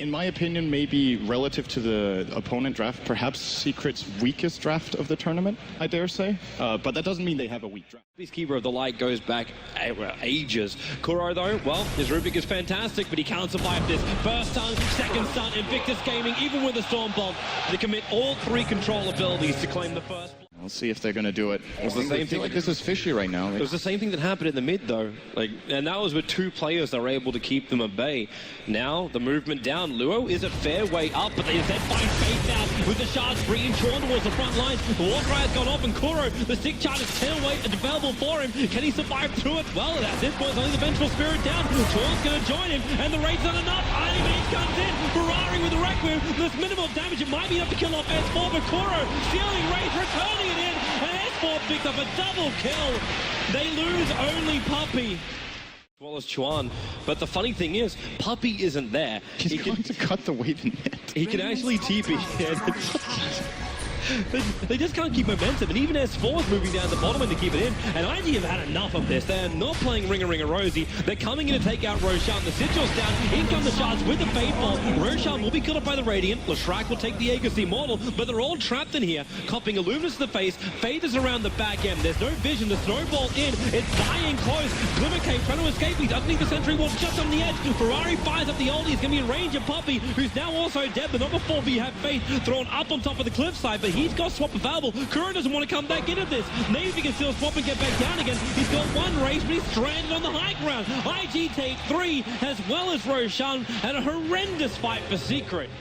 in my opinion, maybe relative to the opponent draft, perhaps Secret's weakest draft of the tournament, I dare say. But that doesn't mean they have a weak draft. This Keeper of the Light goes back ages. Kuro, though, well, his Rubik is fantastic, but he can't survive this. First stun, second stun, Invictus Gaming, even with a Storm Bomb, they commit all three control abilities to claim the first. We'll see if they're going to do it. It was the same thing. Like this is fishy right now. It was the same thing that happened in the mid, though. And that was with two players that were able to keep them at bay. Now, the movement down. Luo is a fair way up, but they instead find space out with the shards bringing Chorn towards the front lines. The Warcry has gone off, and Kuro, the stick chart is 10 away and available for him. Can he survive through it? Well, at this point, only the Vengeful Spirit down. Chorn's going to join him, and the raid's not enough. Animate comes in. Ferrari with the Requiem. There's minimal damage. It might be enough to kill off S4, but Kuro stealing Rage, returning it in. And S4 picks up a double kill. They lose only Puppey. As well as Chuan. But the funny thing is, Puppey isn't there. He's going to cut the wave in net. He can actually TP. They just can't keep momentum, and even S4 is moving down the bottom end to keep it in, and IG have had enough of this. They're not playing Ringer Rosie. They're coming in to take out Roshan. The Sigil's down. In come the shards with the Fatefall. Roshan will be killed by the Radiant. Leshrac will take the Aegis Immortal, but they're all trapped in here, copping Illuminus to the face. Fade is around the back end. There's no vision. The snowball in. It's dying close. Glimmer Cave trying to escape. He's underneath the sentry wall, just on the edge. Ferrari fires up the oldie. He's going to be in range of Puppey, who's now also dead, but not before we have Faith thrown up on top of the cliffside, but he's got swap available. Kuro doesn't want to come back into this. Maybe he can still swap and get back down again. He's got one race, but he's stranded on the high ground. IG take 3, as well as Roshan, and a horrendous fight for Secret.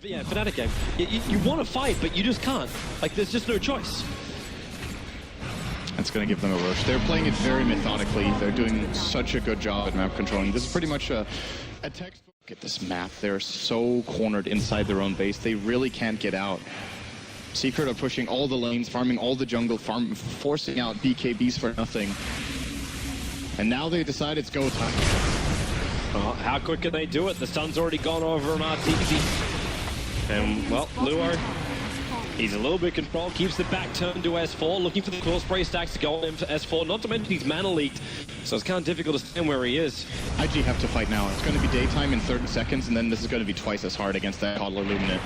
Yeah, Fnatic game. You want to fight, but you just can't. Like, there's just no choice. That's going to give them a rush. They're playing it very methodically. They're doing such a good job at map controlling. This is pretty much a textbook. Look at this map. They're so cornered inside their own base. They really can't get out. Secret are pushing all the lanes, farming all the jungle, forcing out BKBs for nothing. And now they decide it's go time. How quick can they do it? The sun's already gone over on RTZ. And, well, Luo, he's a little bit controlled, keeps the back turn to S4, looking for the quill spray stacks to go on him to S4, not to mention he's mana leaked, so it's kind of difficult to stand where he is. IG have to fight now. It's going to be daytime in 30 seconds, and then this is going to be twice as hard against that Toddler Luminate.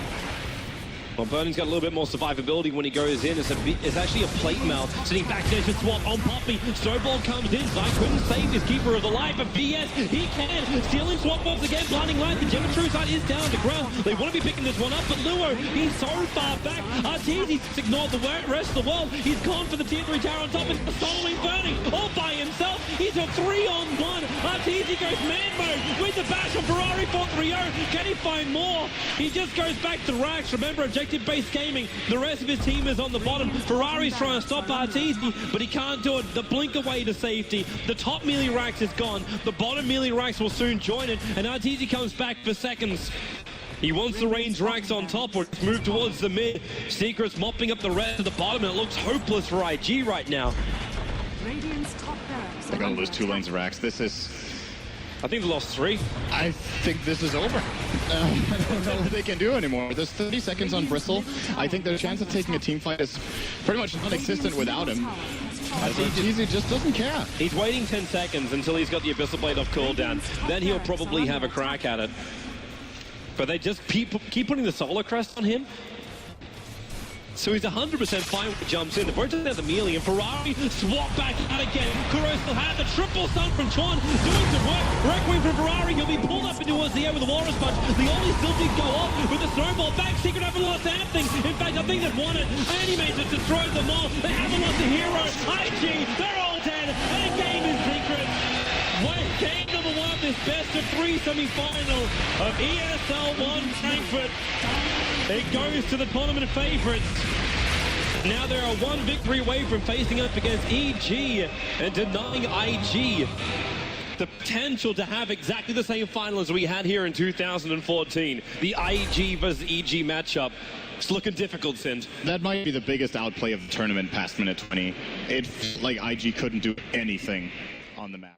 Well, Burning's got a little bit more survivability when he goes in. It's actually a plate mail. Sitting back there to swap on Puppey. Snowball comes in. Zai couldn't save his Keeper of the Light, but VS, he can. Stealing swap bombs again. Blinding Light. The Geometrucide is down to ground. They want to be picking this one up, but Luo, he's so far back. Arteezy ignored the rest of the world. He's gone for the tier 3 tower on top. It's following Burning all by himself. He's a 3-on-1. Arteezy goes man mode with the bash on Ferrari 4-3-0. Can he find more? He just goes back to Rax. Remember, objective-based gaming. The rest of his team is on the bottom. Ferrari's trying to stop Arteezy, but he can't do it. The blink away to safety. The top melee Rax is gone. The bottom melee Rax will soon join it, and Arteezy comes back for seconds. He wants the range Rax on top or move towards the mid. Secret's mopping up the rest of the bottom, and it looks hopeless for IG right now. They're going to lose 2 lanes of Rax. This is... I think they lost 3. I think this is over. I don't know what they can do anymore. There's 30 seconds on Bristle. I think their chance of taking a team fight is pretty much non-existent without him. Arteezy just doesn't care. He's waiting 10 seconds until he's got the Abyssal Blade off cooldown. Then he'll probably have a crack at it. But they just keep putting the Solar Crest on him. So he's 100% fine when he jumps in. The Bird doesn't have the melee, and Ferrari swap back out again. Kuro still has the triple stun from Chon, doing some work. Requiem from Ferrari, he'll be pulled up into the air with the Walrus Punch. The only still did go off with the snowball back. Secret haven't lost anything. In fact, I think they've won it. Animates it, destroys them all. They haven't lost a hero. IG, they're all dead. And the game is Secret. Game number 1 of this best-of-3 semi-final of ESL 1 Frankfurt. It goes to the tournament favorites. Now they are 1 victory away from facing up against EG and denying IG the potential to have exactly the same final as we had here in 2014. The IG versus EG matchup. It's looking difficult, Sind. That might be the biggest outplay of the tournament past minute 20. It's like IG couldn't do anything on the map.